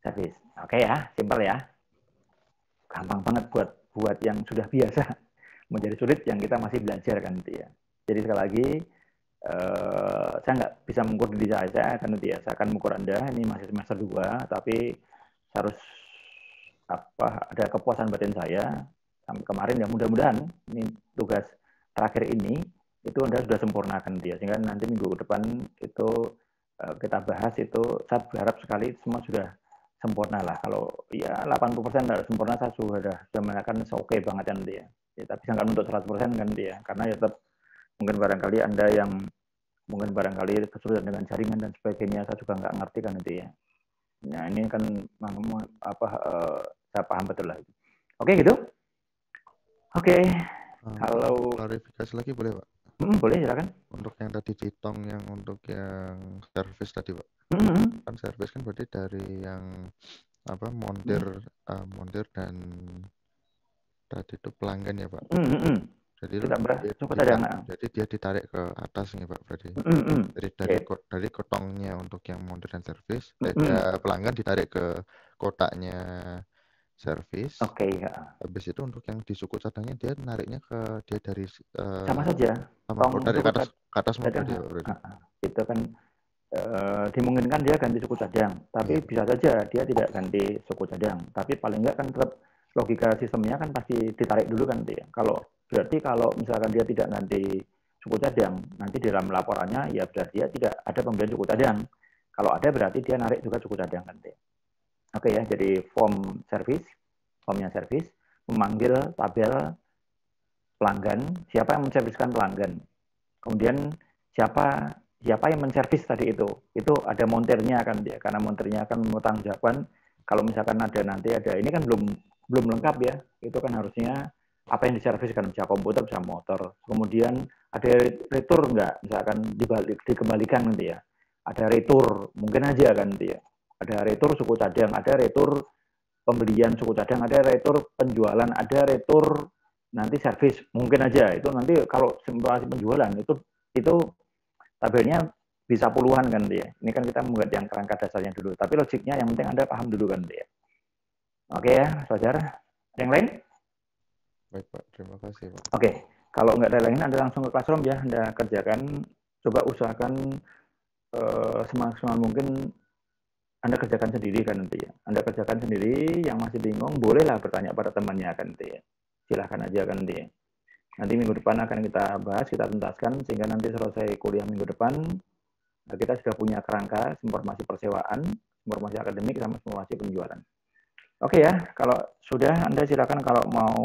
servis. Oke ya, simpel ya. Gampang banget buat yang sudah biasa. Menjadi sulit yang kita masih belajar kan itu ya. Jadi sekali lagi, saya nggak bisa mengukur diri saya kan itu ya. Saya akan mengukur Anda, ini masih semester 2, tapi harus ada kepuasan batin saya sampai kemarin ya, mudah-mudahan ini tugas terakhir ini itu Anda sudah sempurnakan dia, sehingga nanti minggu depan itu kita bahas itu, saya berharap sekali semua sudah sempurna lah. Kalau ya 80% sudah sempurna, saya sudah mengatakan oke banget kan dia. Ya, tapi saya nggak nuntut 100% kan dia, karena ya tetap mungkin barangkali Anda yang mungkin barangkali kesulitan dengan jaringan dan sebagainya, saya juga nggak ngerti kan itu ya. Nah ini kan saya paham betul lah. Oke gitu. Oke. Kalau klarifikasi lagi boleh Pak? Boleh silakan. Untuk yang tadi ditong yang untuk yang servis tadi Pak. Kan servis kan berarti dari yang montir dan tadi itu pelanggan ya Pak. Jadi jadi dia ditarik ke atas nih Pak berarti. Dari kotongnya untuk yang montir dan servis, pelanggan ditarik ke kotaknya servis. Oke ya. Habis itu untuk yang di suku cadangnya dia nariknya ke dia dari sama saja. Dari ke atas motor dia berarti. Itu kan dimungkinkan dia ganti suku cadang, tapi bisa saja dia tidak ganti suku cadang, tapi paling enggak kan tetap logika sistemnya kan pasti ditarik dulu kan dia. Kalau misalkan dia tidak ganti suku cadang, nanti di dalam laporannya ya berarti dia tidak ada pembelian suku cadang. Kalau ada berarti dia narik juga suku cadang kan dia. Oke ya, jadi formnya servis memanggil tabel pelanggan, siapa yang menserviskan pelanggan. Kemudian siapa yang menservis tadi itu ada montirnya kan dia, karena montirnya akan mempertanggungjawabkan kalau misalkan ada ini kan belum lengkap ya, itu kan harusnya apa yang diservis kan bisa komputer, bisa motor. Kemudian ada retur enggak, misalkan dikembalikan nanti ya. Ada retur, mungkin aja kan dia. Ada retur suku cadang, ada retur pembelian suku cadang, ada retur penjualan, ada retur nanti servis, mungkin aja. Itu nanti kalau simulasi penjualan itu tabelnya bisa puluhan kan dia. Ini kan kita membuat yang kerangka dasarnya dulu. Tapi logiknya yang penting Anda paham dulu kan dia. Oke ya, saudara. Yang lain? Baik Pak, terima kasih Pak. Oke, kalau nggak ada lain Anda langsung ke classroom ya. Anda kerjakan, coba usahakan semaksimal mungkin Anda kerjakan sendiri kan nanti ya. Anda kerjakan sendiri, yang masih bingung bolehlah bertanya pada temannya kan nanti ya. Silahkan aja kan nanti ya. Nanti minggu depan akan kita bahas, kita tuntaskan, sehingga nanti selesai kuliah minggu depan, kita sudah punya kerangka informasi persewaan, informasi akademik, sama informasi penjualan. Oke ya, kalau sudah Anda silakan kalau mau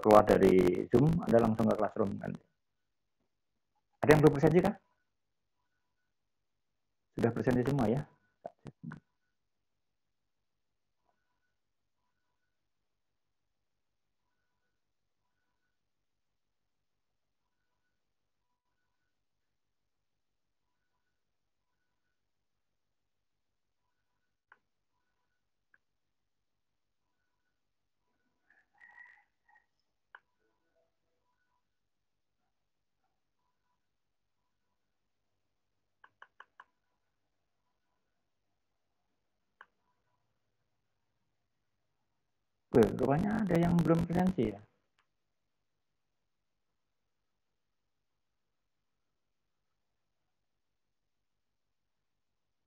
keluar dari Zoom, Anda langsung ke Classroom kan. Ada yang belum presentasi kan? Sudah presentasi semua ya? Rupanya ada yang belum presentasi ya.